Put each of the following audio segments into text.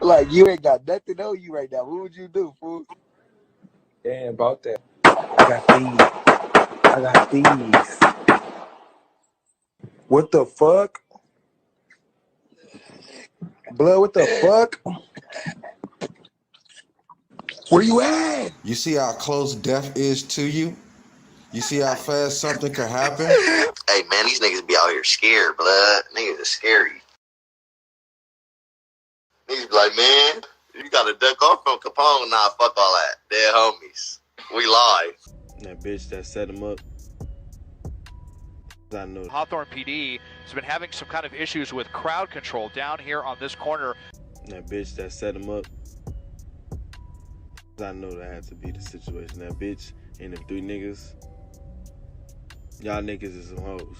Like, you ain't got nothing on you right now. What would you do, fool? Damn about that. I got these. I got these. What the fuck? Blood, what the fuck? Where you at? You see how close death is to you? You see how fast something could happen? Hey, man, these niggas be out here scared, blood. Niggas are scary. Niggas be like, man, you gotta duck off from Capone. Nah, fuck all that. They're homies. We live. That bitch that set him up. I know. Hawthorne PD has been having some kind of issues with crowd control down here on this corner. That bitch that set him up. I know that had to be the situation. That bitch and them 3 niggas. Y'all niggas is some hoes.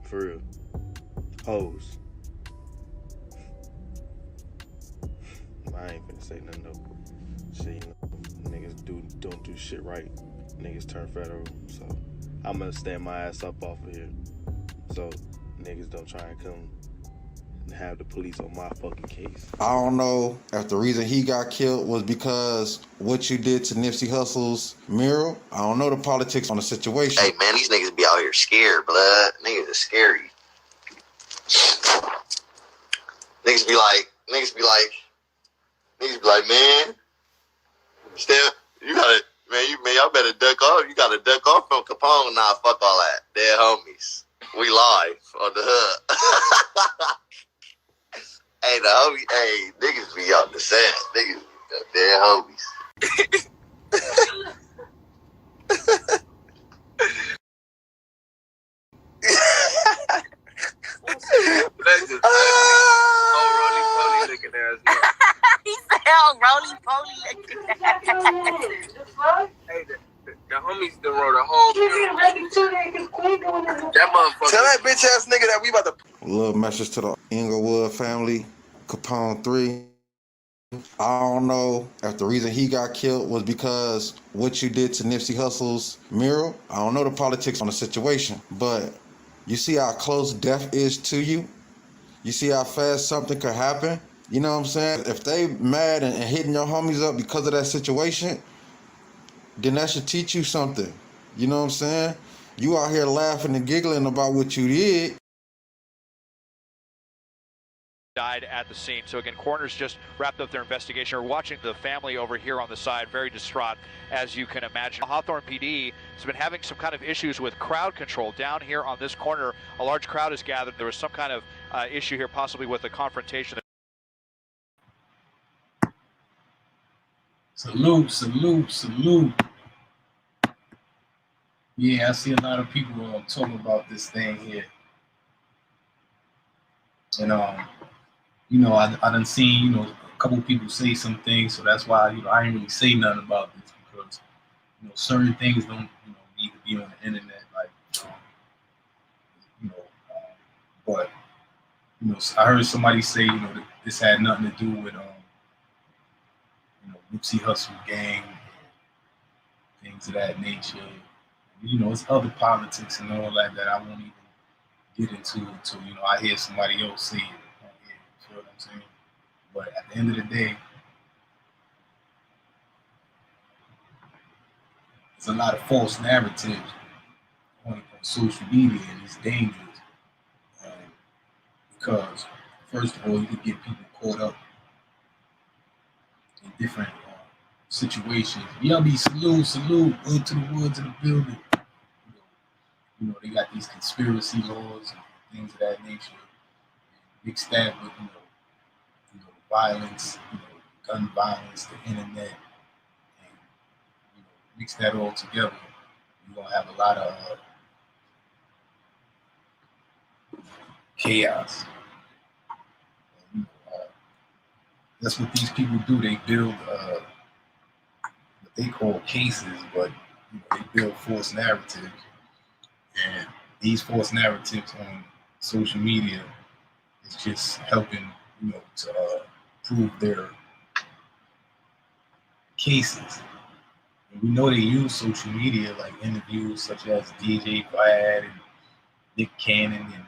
For real. Hoes. I ain't finna say nothing though. Shit, you know, niggas don't do shit right. Niggas turn federal. So I'm gonna stand my ass up off of here. So niggas don't try and come and have the police on my fucking case. I don't know if the reason he got killed was because what you did to Nipsey Hussle's mural. I don't know the politics on the situation. Hey, man, these niggas be out here scared, blood. Niggas are scary. Niggas be like, man, still, you gotta, man, y'all better duck off. You gotta duck off from Capone. Nah, fuck all that. They're homies. We live on the hood. Hey, the homie, hey, niggas be on the set. Niggas be they're homies. Oh, roly-poly looking ass. He said, oh, roly-poly looking ass. Hey, the homies done wrote a whole that motherfucker. Tell that bitch ass nigga that we about to. A little message to the Inglewood family, Capone 3. I don't know if the reason he got killed was because what you did to Nipsey Hussle's mural. I don't know the politics on the situation, but you see how close death is to you? You see how fast something could happen? You know what I'm saying? If they mad and hitting your homies up because of that situation, then that should teach you something. You know what I'm saying? You out here laughing and giggling about what you did. Died at the scene. So again, coroners just wrapped up their investigation. We're watching the family over here on the side, very distraught, as you can imagine. Hawthorne PD has been having some kind of issues with crowd control down here on this corner. A large crowd is gathered. There was some kind of issue here, possibly with a confrontation. Salute, salute, salute. Yeah, I see a lot of people talking about this thing here. And, you know, I done seen, you know, a couple people say some things, so that's why, you know, I ain't really say nothing about this because, you know, certain things don't, you know, need to be on the internet, like, you know, but, you know, I heard somebody say, you know, that this had nothing to do with, you know, Nipsey Hussle gang, and things of that nature. You know, it's other politics and all that I won't even get into until, you know, I hear somebody else say it. You know what I'm saying? But at the end of the day, there's a lot of false narratives on social media, and it's dangerous. Because, first of all, you can get people caught up in different situations. Y'all be salute, into the woods of the building. You know, they got these conspiracy laws and things of that nature. Mix that with, you know, violence, you know, gun violence, the internet, and, you know, mix that all together. You're gonna have a lot of chaos. That's what these people do. They build what they call cases, but, you know, they build false narratives. And these false narratives on social media is just helping, you know, to prove their cases. And we know they use social media, like interviews such as DJ Vlad and Nick Cannon and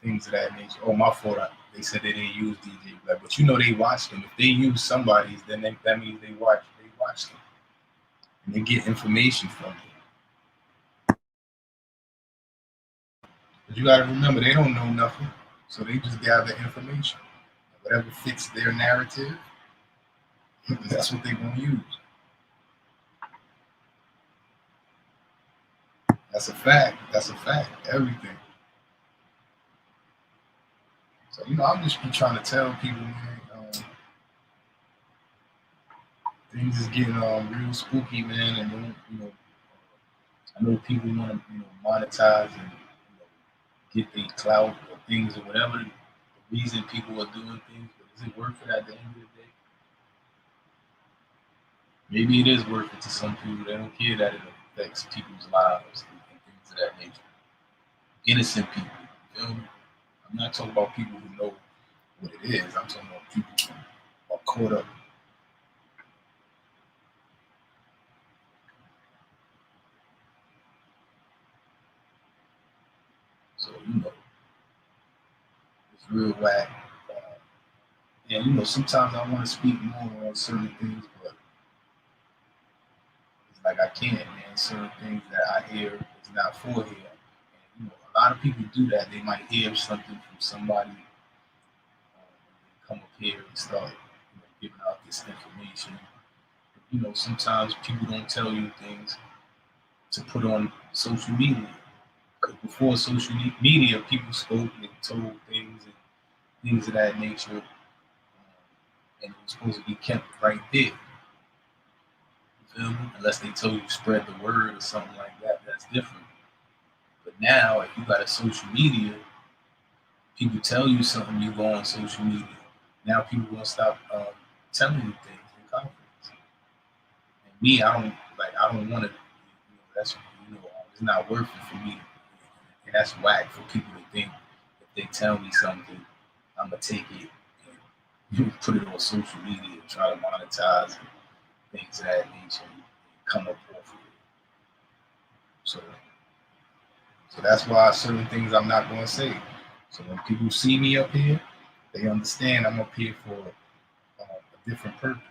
things of that nature. Oh, my fault. they said they didn't use DJ Black, but you know they watched them. If they use somebody's, then that means they watch them, and they get information from them. But you got to remember, they don't know nothing, so they just gather information. Whatever fits their narrative, that's what they're gonna use. That's a fact. Everything. So I'm just trying to tell people, man, things is getting real spooky, man, and I know people want to monetize and get their clout or things or whatever the reason people are doing things, but is it worth it at the end of the day? Maybe it is worth it to some people. They don't care that it affects people's lives and things of that nature. Innocent people. You know? I'm not talking about people who know what it is. I'm talking about people who are caught up. So, it's real whack. And, sometimes I want to speak more on certain things, but it's like I can't, man. Certain things that I hear is not for here. And, a lot of people do that. They might hear something from somebody, come up here and start giving out this information. Sometimes people don't tell you things to put on social media. Because before social media, people spoke and told things and things of that nature. And it was supposed to be kept right there. You feel me? Unless they told you to spread the word or something like that, that's different. But now, if you got a social media, people tell you something, you go on social media. Now people won't stop telling you things in confidence. And me, I don't want to. That's it's not worth it for me. And that's whack for people to think if they tell me something, I'm gonna take it and put it on social media and try to monetize and things of that nature and come up off of it. So that's why certain things I'm not gonna say. So when people see me up here, they understand I'm up here for a different purpose.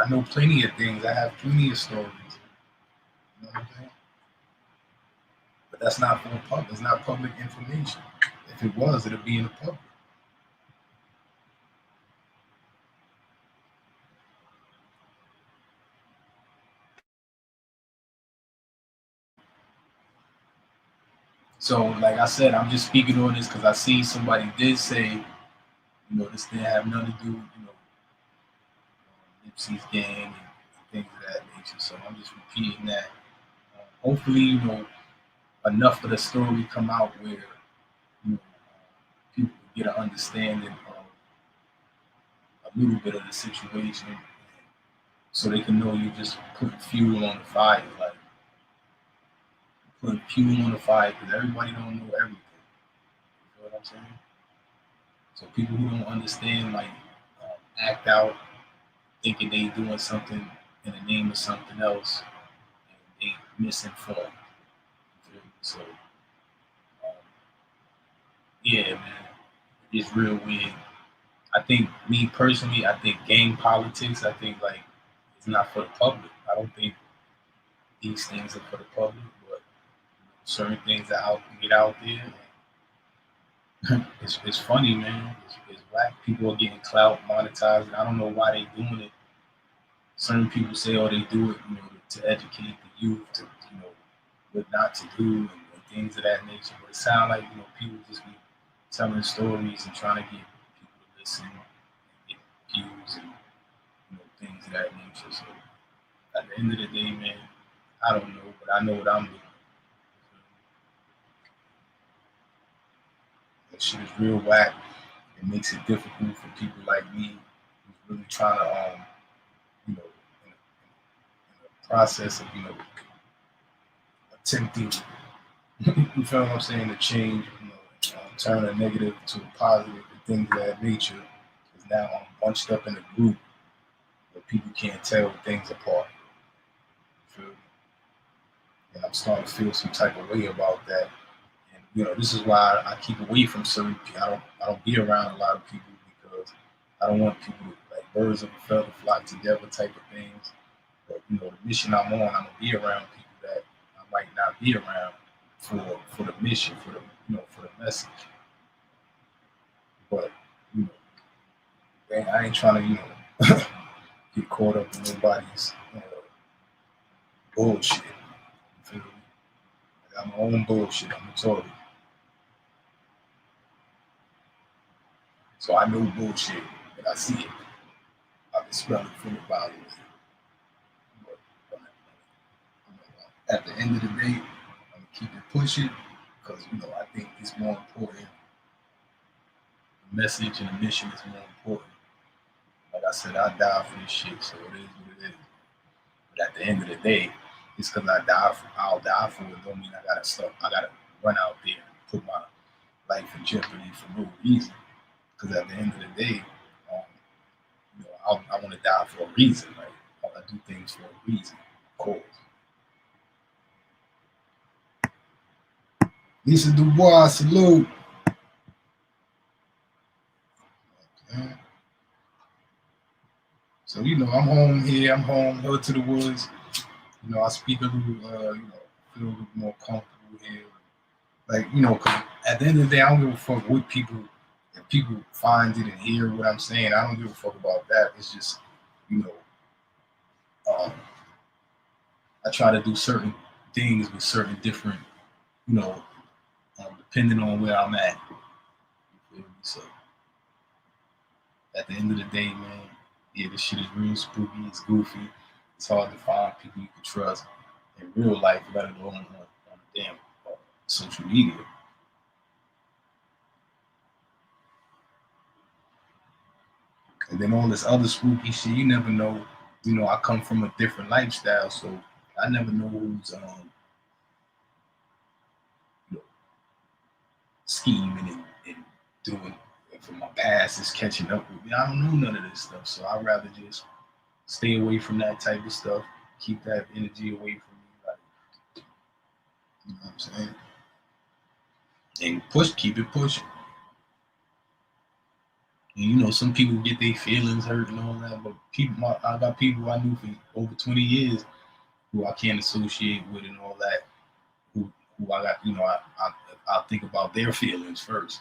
I know plenty of things. I have plenty of stories. You know what I'm saying? But that's not for the public. It's not public information. If it was, it'd be in the public. So, like I said, I'm just speaking on this because I see somebody did say, this didn't have nothing to do with, Nipsey's gang and things of that nature. So I'm just repeating that. Hopefully, enough of the story come out where, people get an understanding of a little bit of the situation, so they can know you just put fuel on the fire, like put fuel on the fire, because everybody don't know everything. You know what I'm saying? So people who don't understand, like, act out, thinking they doing something in the name of something else, and they misinformed. So, yeah, man, it's real weird. I think, me personally, I think gang politics, I think, like, it's not for the public. I don't think these things are for the public, but certain things that get out there. It's funny, man. It's whack. People are getting clout, monetized. I don't know why they doing it. Certain people say, oh, they do it, to educate the youth, to, what not to do, and things of that nature. But it sounds like, people just be telling stories and trying to get people to listen, and get views and, things of that nature. So at the end of the day, man, I don't know, but I know what I'm doing. That shit is real whack. It makes it difficult for people like me who's really trying to, in the process of, attempting, you feel what I'm saying, to change, turn a negative to a positive and things of that nature, is now I'm bunched up in a group where people can't tell things apart. You feel me? And I'm starting to feel some type of way about that. And, this is why I keep away from certain people. I don't be around a lot of people because I don't want people to, like, birds of a feather flock together type of things. But the mission I'm on, I'm gonna be around people that I might not be around for the mission, for the message. But I ain't trying to get caught up in nobody's bullshit. You feel me? I got my own bullshit. I'm notorious. So I know bullshit, and I see it. I can smell it from the body. But at the end of the day, I'm gonna keep it pushing because I think it's more important. The message and the mission is more important. Like I said, I die for this shit, so it is what it is. But at the end of the day, it's because I'll die for it. Don't mean I gotta run out there and put my life in jeopardy for no reason. Because at the end of the day, I want to die for a reason. Right? I do things for a reason, of course. Lisa Dubois, salute. Okay. So I'm home here. I'm home, hood to the woods. I speak a little, feel a little more comfortable here. Like, because at the end of the day, I don't give a fuck what people. If people find it and hear what I'm saying, I don't give a fuck about that. It's just, I try to do certain things with certain different, depending on where I'm at. So at the end of the day, man, yeah, this shit is real spooky. It's goofy. It's hard to find people you can trust in real life, let alone on damn social media. And then all this other spooky shit, you never know. I come from a different lifestyle, so I never know who's scheming and doing. From my past is catching up with me. I don't know none of this stuff, so I'd rather just stay away from that type of stuff. Keep that energy away from me, like, you know what I'm saying? And keep it pushing. And, some people get their feelings hurt and all that, but I got people I knew for over 20 years who I can't associate with and all that. Who I got, I'll think about their feelings first.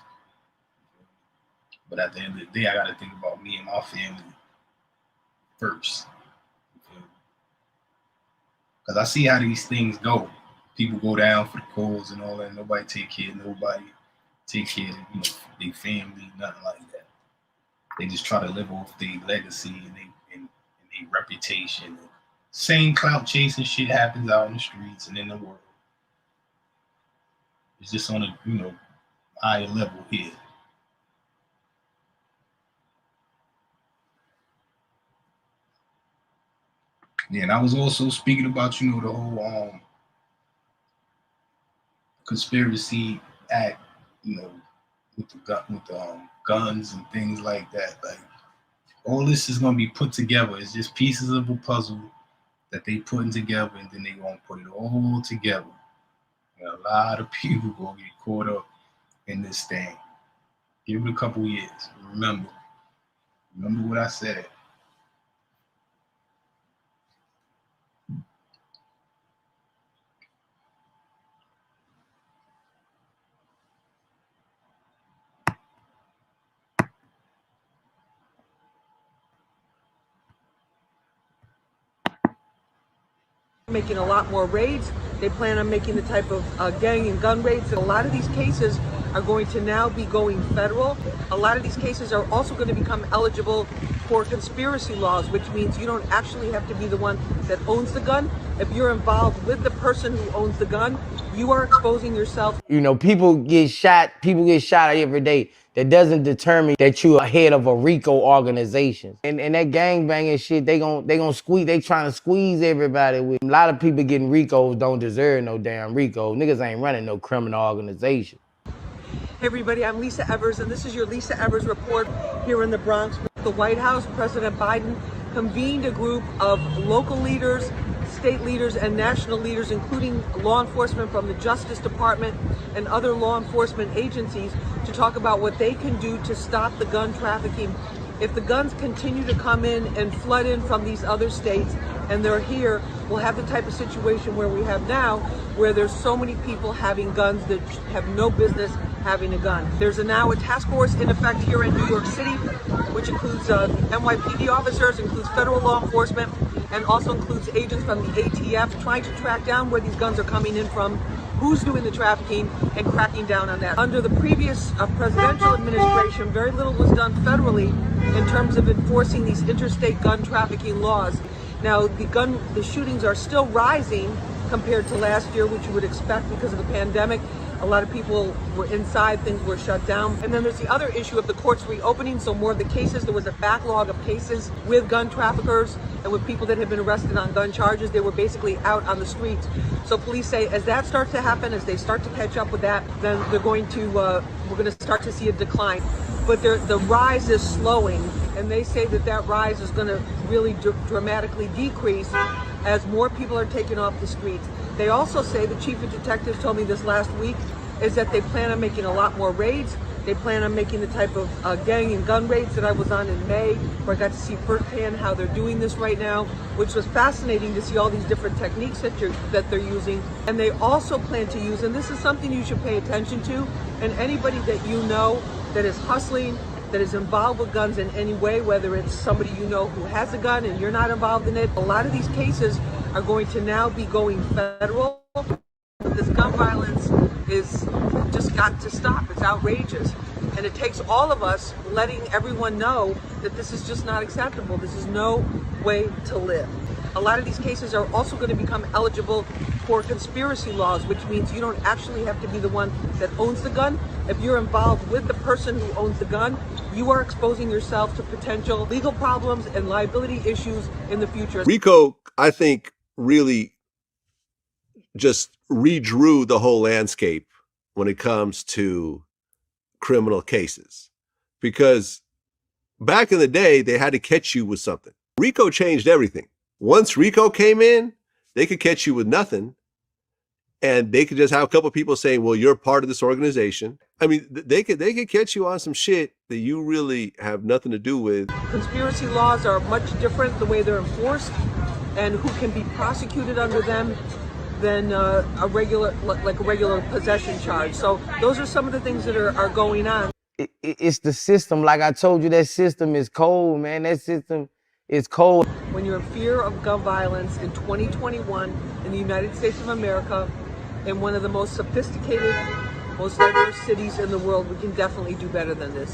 But at the end of the day, I got to think about me and my family first. Because I see how these things go. People go down for the cause and all that. Nobody take care of nobody. Take care of their family, nothing like that. They just try to live off their legacy and their reputation. Same clout chasing shit happens out in the streets and in the world. It's just on a higher level here. Yeah, and I was also speaking about, the whole conspiracy act, with the guns and things like that. Like, all this is gonna be put together. It's just pieces of a puzzle that they putting together, and then they gonna put it all together. And a lot of people gonna get caught up in this thing. Give it a couple years. Remember what I said. Making a lot more raids. They plan on making the type of gang and gun raids. A lot of these cases are going to now be going federal. A lot of these cases are also going to become eligible for conspiracy laws, which means you don't actually have to be the one that owns the gun. If you're involved with the person who owns the gun, you are exposing yourself. People get shot every day. That doesn't determine that you're ahead of a RICO organization. And that gangbanging shit, they gon' squeeze, they trying to squeeze everybody with. A lot of people getting RICOs don't deserve no damn RICO. Niggas ain't running no criminal organization. Hey everybody, I'm Lisa Evers, and this is your Lisa Evers Report here in the Bronx. The White House, President Biden convened a group of local leaders, state leaders and national leaders, including law enforcement from the Justice Department and other law enforcement agencies, to talk about what they can do to stop the gun trafficking. If the guns continue to come in and flood in from these other states and they're here, we'll have the type of situation where we have now, where there's so many people having guns that have no business having a gun. There's now a task force in effect here in New York City, which includes NYPD officers, includes federal law enforcement, and also includes agents from the ATF trying to track down where these guns are coming in from, who's doing the trafficking, and cracking down on that. Under the previous presidential administration, very little was done federally in terms of enforcing these interstate gun trafficking laws. Now, the shootings are still rising compared to last year, which you would expect because of the pandemic. A lot of people were inside, things were shut down. And then there's the other issue of the courts reopening, so more of the cases, there was a backlog of cases with gun traffickers and with people that had been arrested on gun charges. They were basically out on the streets. So police say as that starts to happen, as they start to catch up with that, then we're going to start to see a decline. But the rise is slowing, and they say that rise is going to really dramatically decrease as more people are taken off the streets. They also say, the chief of detectives told me this last week, is that they plan on making a lot more raids. They plan on making the type of gang and gun raids that I was on in May, where I got to see firsthand how they're doing this right now, which was fascinating to see all these different techniques that they're using. And they also plan to use, and this is something you should pay attention to, and anybody that you know that is hustling, that is involved with guns in any way, whether it's somebody you know who has a gun and you're not involved in it. A lot of these cases are going to now be going federal. This gun violence is just got to stop. It's outrageous. And it takes all of us letting everyone know that this is just not acceptable. This is no way to live. A lot of these cases are also going to become eligible for conspiracy laws, which means you don't actually have to be the one that owns the gun. If you're involved with the person who owns the gun, you are exposing yourself to potential legal problems and liability issues in the future. RICO, I think, really just redrew the whole landscape when it comes to criminal cases. Because back in the day, they had to catch you with something. RICO changed everything. Once RICO came in, they could catch you with nothing. And they could just have a couple of people saying, well, you're part of this organization. I mean, they could catch you on some shit that you really have nothing to do with. Conspiracy laws are much different, the way they're enforced and who can be prosecuted under them than a regular possession charge. So those are some of the things that are going on. It's the system. Like I told you, that system is cold, man. That system is cold. When you're in fear of gun violence in 2021 in the United States of America, in one of the most sophisticated, most diverse cities in the world, we can definitely do better than this.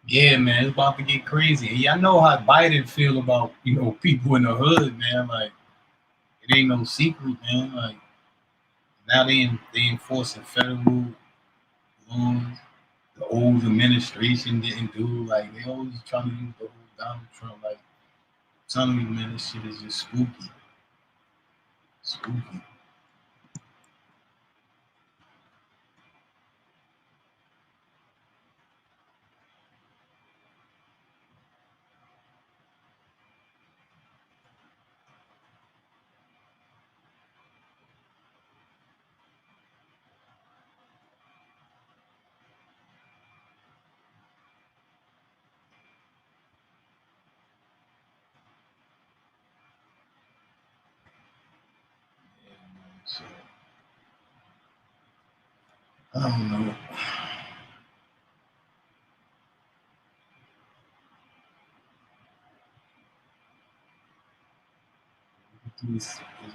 Yeah, man, it's about to get crazy. Yeah, I know how Biden feel about, people in the hood, man. Like, it ain't no secret, man. Like, now they enforcing federal laws. The old administration didn't do. Like, they always trying to use the whole Donald Trump. Like, I'm telling you, man, this shit is just spooky. Spooky. So, I don't know.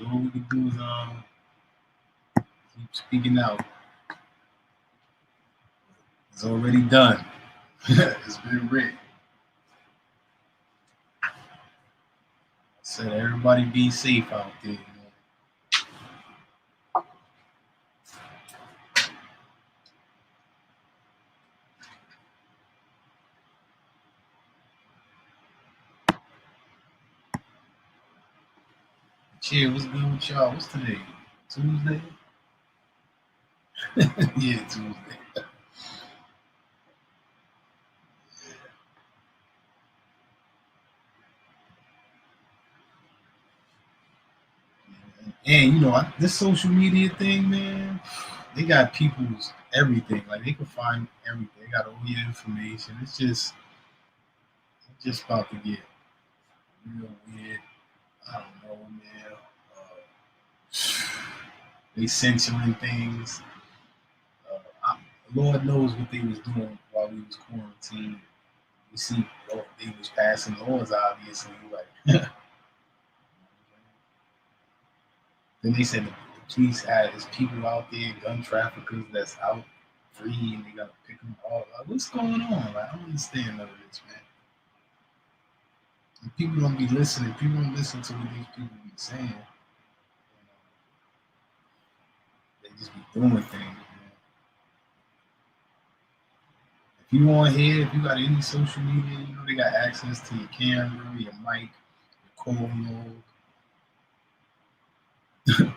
All we can do is keep speaking out. It's already done. It's been written. I said everybody be safe out there. Shit, what's good with y'all? What's today? Tuesday? Yeah, Tuesday. And this social media thing, man, they got people's everything. Like they can find everything. They got all your information. It's just about to get real weird. I don't know, man. They censoring things. Lord knows what they was doing while we was quarantined. You see, they was passing laws, obviously. Like, then they said the police had his people out there, gun traffickers that's out free, and they gotta pick them all up. What's going on? Like, I don't understand none of this, man. And people don't be listening. People don't listen to what these people be saying. They just be doing things, man. If you on here, if you got any social media, they got access to your camera, your mic, your call log.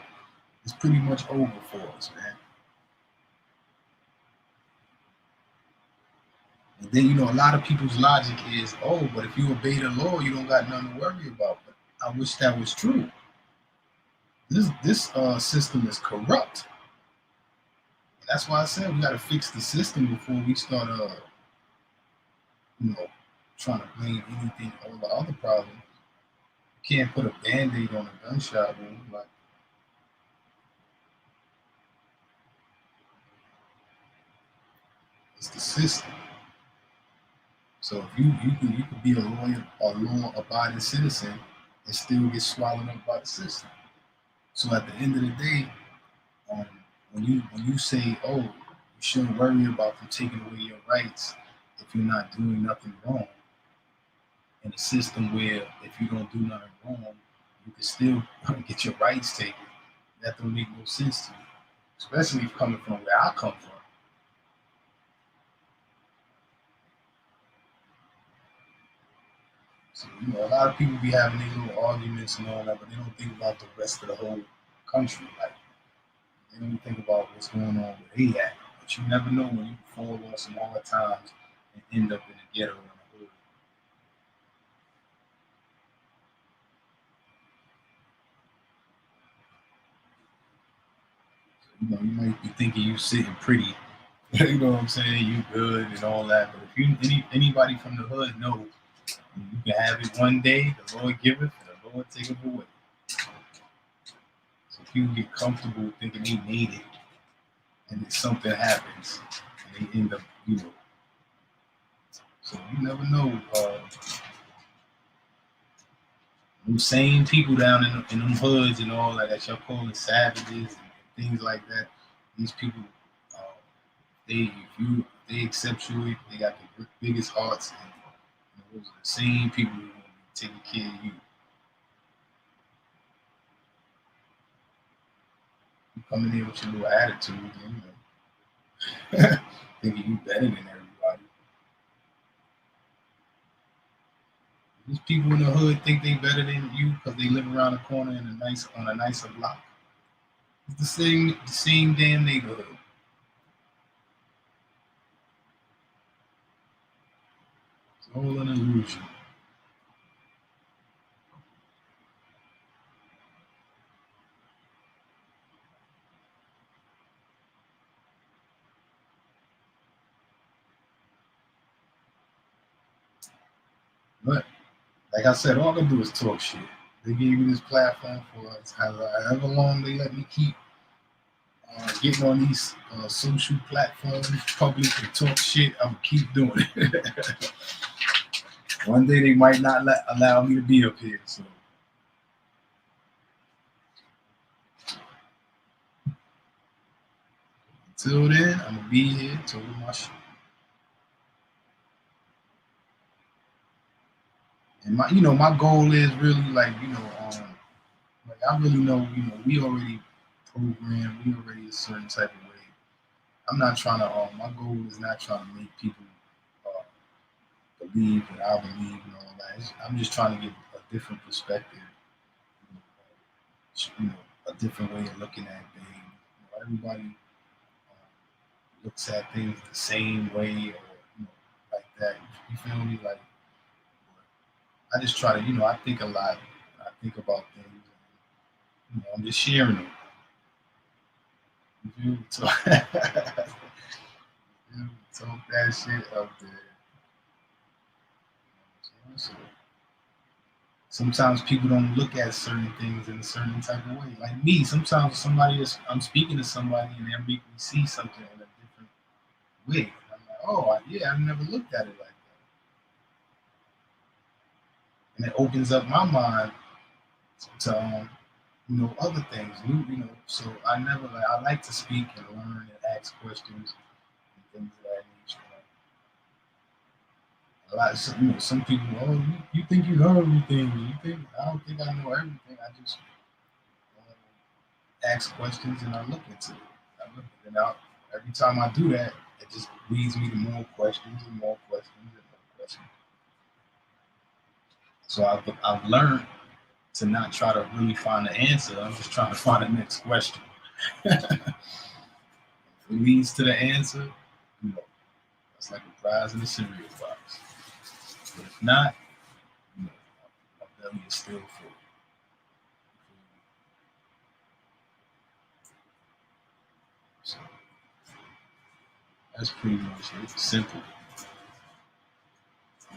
It's pretty much over for us, man. And then, a lot of people's logic is, oh, but if you obey the law, you don't got nothing to worry about. But I wish that was true. This system is corrupt. And that's why I said we got to fix the system before we start, trying to blame anything, all the other problems. You can't put a Band-Aid on a gunshot wound. Like, it's the system. So if you could be a law-abiding citizen and still get swallowed up by the system. So at the end of the day, when you say, oh, you shouldn't worry about them taking away your rights if you're not doing nothing wrong, in a system where if you don't do nothing wrong, you can still get your rights taken, that don't make no sense to me. Especially coming from where I come from. So, a lot of people be having these little arguments and all that, but they don't think about the rest of the whole country. Like, they don't think about what's going on where they at. But you never know when you fall on some hard times and end up in the ghetto in the hood. So, you might be thinking you sitting pretty. You know what I'm saying? You good and all that. But if anybody from the hood know, you can have it one day, the Lord giveth, and the Lord taketh away. So people get comfortable thinking they made it, and then something happens, and they end up, So you never know. Those same people down in them hoods and all that y'all calling savages and things like that, these people, they accept you, they got the biggest hearts, and those are the same people who are going to be taking care of you. You coming in with your little attitude, thinking you better than everybody. These people in the hood think they better than you because they live around the corner on a nicer block. It's the same damn neighborhood. It's all an illusion. But like I said, all I can do is talk shit. They gave me this platform for however long they let me keep getting on these social platforms, public, and talk shit. I'm gonna keep doing it. One day they might not allow me to be up here. So until then, I'm gonna be here talking my shit. And my goal is really like I really know, we already programmed, we already a certain type of way. I'm not trying to, my goal is not trying to make people believe what I believe and all that. I'm just trying to give a different perspective. a different way of looking at things. Everybody looks at things the same way, or like that. You feel me? Like, I just try to, I think a lot. I think about things. I'm just sharing them. You feel me? So, talk that shit up there. So, sometimes people don't look at certain things in a certain type of way. Like me, sometimes I'm speaking to somebody and they make me see something in a different way. I'm like, oh, yeah, I've never looked at it like that. And it opens up my mind to, other things, So I like to speak and learn and ask questions and things of that nature. A lot of some people, you think you know everything. I don't think I know everything. I just ask questions and I look into it. And every time I do that, it just leads me to more questions and more questions and more questions. So I've learned to not try to really find the answer. I'm just trying to find the next question. If it leads to the answer, that's like a prize in a cereal box. But if not, my belly is still full. So that's pretty much it. It's simple.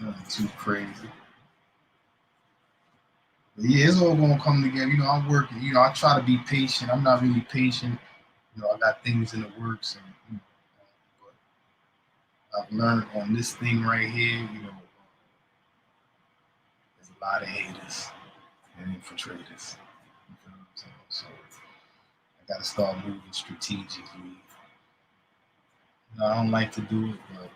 Nothing too crazy. But yeah, it's all gonna come together. I'm working. I try to be patient. I'm not really patient. I got things in the works, and but I've learned on this thing right here. There's a lot of haters and infiltrators. You feel what I'm saying? So I got to start moving strategically. I don't like to do it, but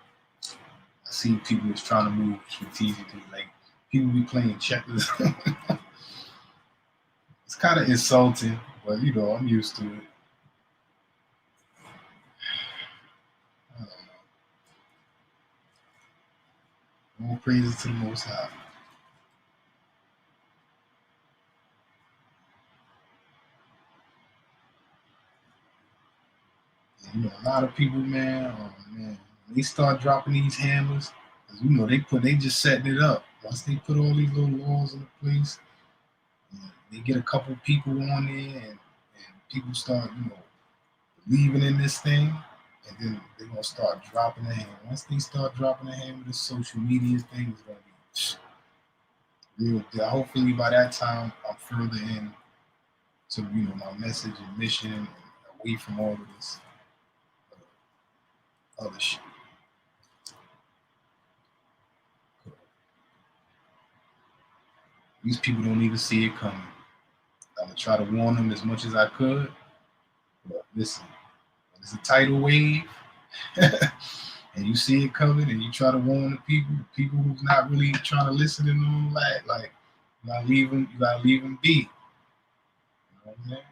I see people that's trying to move strategically. Like people be playing checkers. It's kind of insulting, but I'm used to it. I don't know. More praises to the Most High. A lot of people, man, they start dropping these hammers, because they just setting it up. Once they put all these little laws into place, they get a couple people on there, and people start, believing in this thing, and then they're gonna start dropping the hammer. Once they start dropping the hammer, this social media thing is gonna be real deal. Hopefully, by that time, I'm further in to my message and mission, and away from all of this other shit. These people don't even see it coming. I'm gonna try to warn them as much as I could. But listen, when it's a tidal wave, and you see it coming, and you try to warn the people who's not really trying to listen and all that, like you gotta leave them be. You know what I'm saying?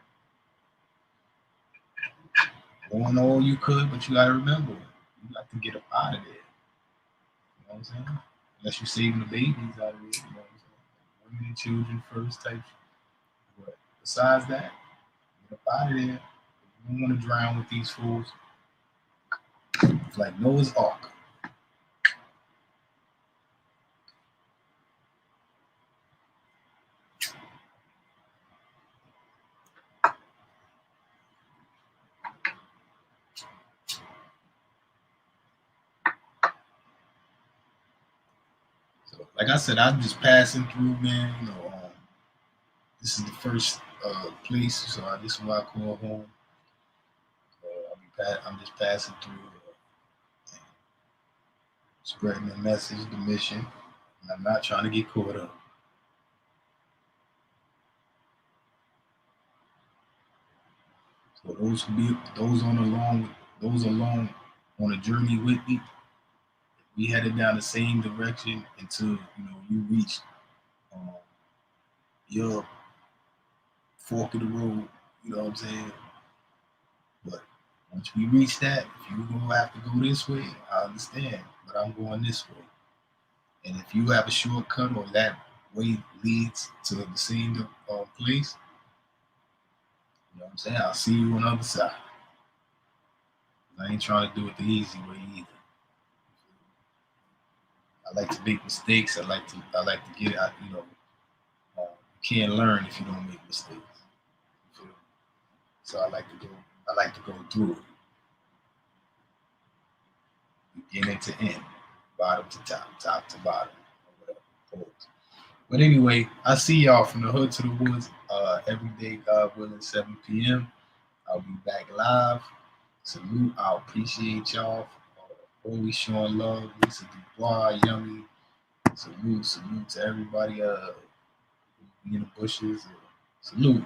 Warn all you could, but you gotta remember, you got to get up out of there. You know what I'm saying? Unless you're saving the babies out of it, women and children first type. But besides that, get up out of there. You don't want to drown with these fools. It's like Noah's Ark. So, like I said, I'm just passing through, man. This is the first place, so this is what I call home. I'm just passing through, spreading the message, the mission, and I'm not trying to get caught up. So those along on a journey with me, we headed down the same direction until you reach your fork of the road. You know what I'm saying? But once we reach that, if you're gonna have to go this way, I understand, but I'm going this way. And if you have a shortcut or that way leads to the same place, know what I'm saying? I'll see you on the other side. I ain't trying to do it the easy way either. I like to make mistakes. I like to get out. You know, you can't learn if you don't make mistakes. So I like to go through it, beginning to end, bottom to top, top to bottom, or whatever. But anyway, I see y'all from the hood to the woods every day, God willing, 7 p.m. I'll be back live. Salute. I appreciate y'all for always showing love. Lisa Dubois, Yummy. Salute to everybody in the bushes. Salute.